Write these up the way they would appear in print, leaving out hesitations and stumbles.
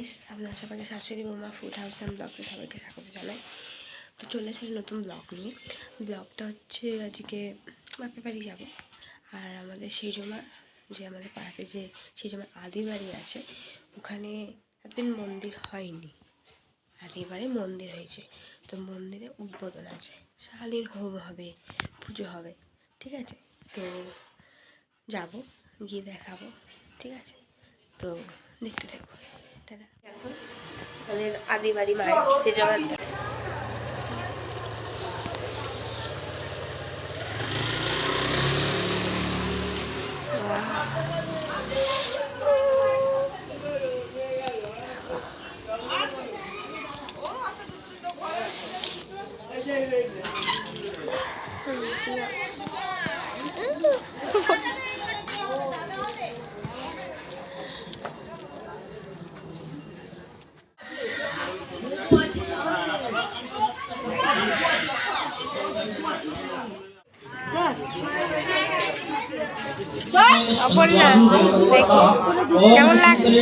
Guys, আপনারা সবাইকে শাশুড়ি বৌমা ফুড হাউস অ্যান্ড ব্লগে সবাইকে স্বাগত জানাই। তো চলে এসেছি নতুন ব্লগ নিয়ে। ব্লগটা হচ্ছে আজকে বাপের বাড়ি যাবো। আর আমাদের সেজমা যে আমাদের পাড়াতে যে সেজমার আদি বাড়ি আছে, ওখানে একদিন মন্দির হয়নি, আর এবারে মন্দির হয়েছে। তো মন্দিরে উদ্বোধন আছে, শালীর হোম হবে, পুজো হবে, ঠিক আছে। তো যাব, গিয়ে দেখাবো, ঠিক আছে। তো দেখতে থাকবো। তারা এখন আমাদের আদি বাড়ি মায়ের সেজমার অপর্ণা, দেখো কেমন লাগছে?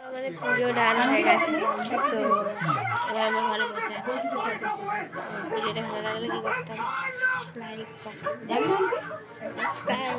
আমাদের পুজো ডান হয়ে গেছে। তো এবার আমরা ঘরে বসে আছি। ভিডিওটা ভালো লাগলে কি করতাম, লাইক, কমেন্ট, সাবস্ক্রাইব।